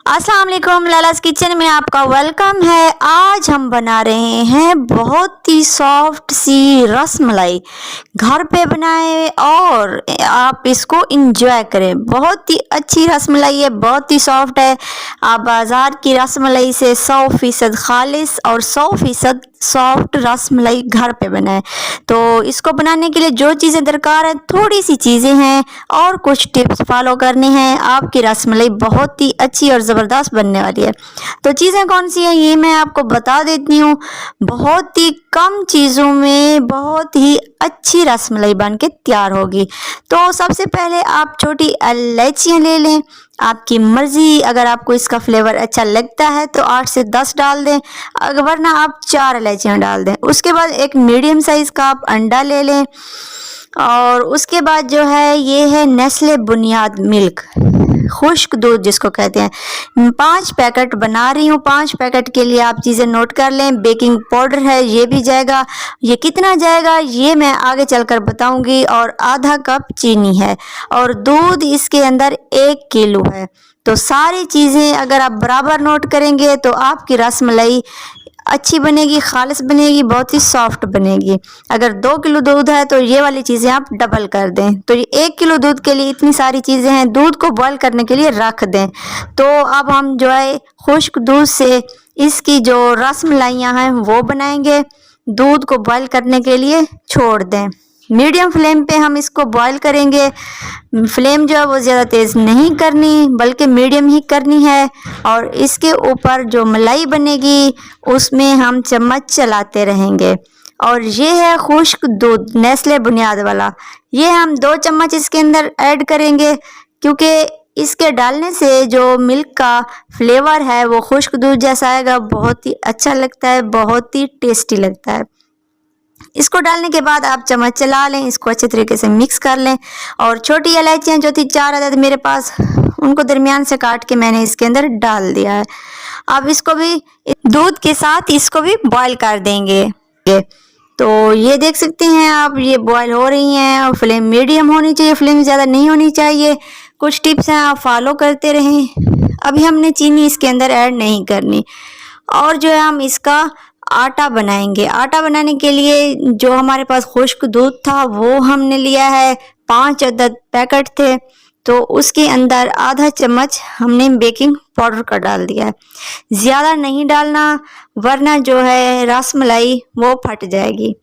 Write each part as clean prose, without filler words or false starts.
अस्सलाम वालेकुम, लालास किचन में आपका वेलकम है। आज हम बना रहे हैं बहुत ही सॉफ्ट सी रसमलाई। घर पे बनाएं और आप इसको इंजॉय करें। बहुत ही अच्छी रसमलाई है, बहुत ही सॉफ्ट है। आप बाज़ार की रसमलाई से 100% खालिस और 100% सॉफ्ट रसमलाई घर पे बनाएं। तो इसको बनाने के लिए जो चीज़ें दरकार है, थोड़ी सी चीज़ें हैं और कुछ टिप्स फॉलो करनी हैं। आपकी रसमलाई बहुत ही अच्छी और ज़बरदस्त बनने वाली है। तो चीज़ें कौन सी हैं ये मैं आपको बता देती हूँ। बहुत ही कम चीज़ों में बहुत ही अच्छी रसमलाई बन के तैयार होगी। तो सबसे पहले आप छोटी इलायचियाँ ले लें, आपकी मर्ज़ी। अगर आपको इसका फ्लेवर अच्छा लगता है तो 8 से 10 डाल दें, अगर वरना आप 4 इलायचियाँ डाल दें। उसके बाद एक मीडियम साइज़ का आप अंडा ले लें और उसके बाद जो है ये है नेस्ले बुनियाद मिल्क, खुश्क दूध जिसको कहते हैं। 5 पैकेट बना रही हूँ। 5 पैकेट के लिए आप चीज़ें नोट कर लें। बेकिंग पाउडर है, ये भी जाएगा। ये कितना जाएगा ये मैं आगे चलकर बताऊंगी। और आधा कप चीनी है और दूध इसके अंदर 1 किलो है। तो सारी चीज़ें अगर आप बराबर नोट करेंगे तो आपकी रसमलाई अच्छी बनेगी, खालिस बनेगी, बहुत ही सॉफ्ट बनेगी। अगर 2 किलो दूध है तो ये वाली चीज़ें आप डबल कर दें। तो ये 1 किलो दूध के लिए इतनी सारी चीज़ें हैं। दूध को बॉयल करने के लिए रख दें। तो अब हम जो है खुश्क दूध से इसकी जो रसमलाइयाँ हैं वो बनाएंगे। दूध को बॉयल करने के लिए छोड़ दें। मीडियम फ्लेम पे हम इसको बॉयल करेंगे। फ्लेम जो है वो ज़्यादा तेज़ नहीं करनी बल्कि मीडियम ही करनी है। और इसके ऊपर जो मलाई बनेगी उसमें हम चम्मच चलाते रहेंगे। और ये है खुश्क दूध नेस्ले बुनियाद वाला, ये हम 2 चम्मच इसके अंदर ऐड करेंगे क्योंकि इसके डालने से जो मिल्क का फ्लेवर है वो खुश्क दूध जैसा आएगा। बहुत ही अच्छा लगता है, बहुत ही टेस्टी लगता है। इसको डालने के बाद आप चम्मच चला लें, इसको अच्छे तरीके से मिक्स कर लें। और छोटी इलायचियाँ जो थी 4 अदद मेरे पास, उनको दरमियान से काट के मैंने इसके अंदर डाल दिया है। अब इसको भी दूध के साथ इसको भी बॉईल कर देंगे। तो ये देख सकते हैं आप, ये बॉईल हो रही हैं और फ्लेम मीडियम होनी चाहिए, फ्लेम ज़्यादा नहीं होनी चाहिए। कुछ टिप्स हैं, आप फॉलो करते रहें। अभी हमने चीनी इसके अंदर ऐड नहीं करनी। और जो है हम इसका आटा बनाएंगे। आटा बनाने के लिए जो हमारे पास खुश्क दूध था वो हमने लिया है, 5 अदद पैकेट थे। तो उसके अंदर आधा चम्मच हमने बेकिंग पाउडर का डाल दिया है। ज़्यादा नहीं डालना वरना जो है रसमलाई वो फट जाएगी।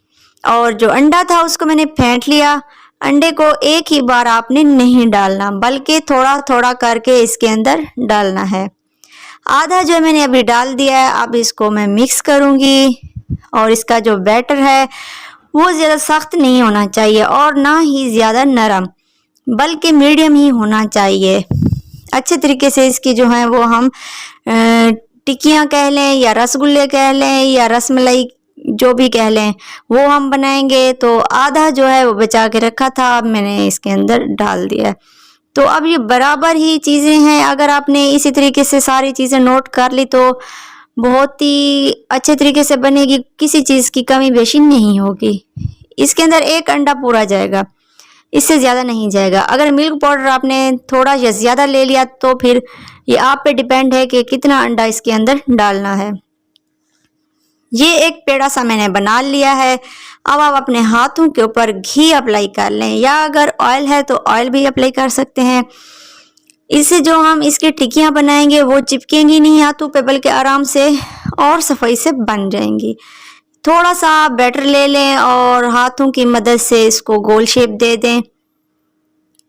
और जो अंडा था उसको मैंने फेंट लिया। अंडे को एक ही बार आपने नहीं डालना बल्कि थोड़ा थोड़ा करके इसके अंदर डालना है। आधा जो मैंने अभी डाल दिया है। अब इसको मैं मिक्स करूँगी। और इसका जो बैटर है वो ज़्यादा सख्त नहीं होना चाहिए और ना ही ज़्यादा नरम, बल्कि मीडियम ही होना चाहिए। अच्छे तरीके से इसकी जो है वो हम टिक्कियाँ कह लें या रसगुल्ले कह लें या रसमलाई जो भी कह लें वो हम बनाएंगे। तो आधा जो है वो बचा के रखा था, अब मैंने इसके अंदर डाल दिया है। तो अब ये बराबर ही चीज़ें हैं। अगर आपने इसी तरीके से सारी चीज़ें नोट कर ली तो बहुत ही अच्छे तरीके से बनेगी, किसी चीज़ की कमी बेशी नहीं होगी। इसके अंदर 1 अंडा पूरा जाएगा, इससे ज़्यादा नहीं जाएगा। अगर मिल्क पाउडर आपने थोड़ा या ज़्यादा ले लिया तो फिर ये आप पे डिपेंड है कि कितना अंडा इसके अंदर डालना है। ये एक पेड़ा सा मैंने बना लिया है। अब आप अपने हाथों के ऊपर घी अप्लाई कर लें या अगर ऑयल है तो ऑयल भी अप्लाई कर सकते हैं। इससे जो हम इसकी टिक्कियाँ बनाएंगे वो चिपकेंगी नहीं हाथों पे बल्कि आराम से और सफाई से बन जाएंगी। थोड़ा सा बैटर ले लें और हाथों की मदद से इसको गोल शेप दे दें।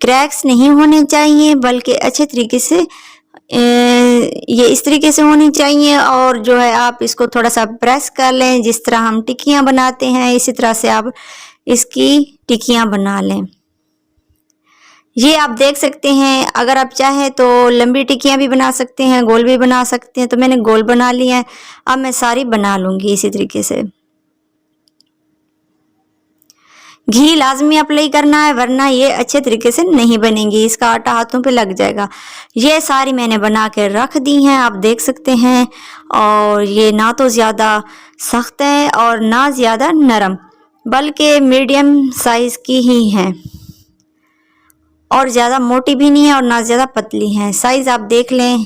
क्रैक्स नहीं होने चाहिए बल्कि अच्छे तरीके से ये इस तरीके से होनी चाहिए। और जो है आप इसको थोड़ा सा प्रेस कर लें, जिस तरह हम टिक्कियाँ बनाते हैं इसी तरह से आप इसकी टिक्कियाँ बना लें। ये आप देख सकते हैं, अगर आप चाहें तो लंबी टिक्कियाँ भी बना सकते हैं, गोल भी बना सकते हैं। तो मैंने गोल बना ली है, अब मैं सारी बना लूँगी इसी तरीके से। घी लाजमी अप्लाई करना है वरना ये अच्छे तरीके से नहीं बनेंगी, इसका आटा हाथों पे लग जाएगा। ये सारी मैंने बना के रख दी हैं, आप देख सकते हैं। और ये ना तो ज़्यादा सख्त है और ना ज़्यादा नरम, बल्कि मीडियम साइज़ की ही हैं और ज़्यादा मोटी भी नहीं है और ना ज़्यादा पतली हैं। साइज़ आप देख लें,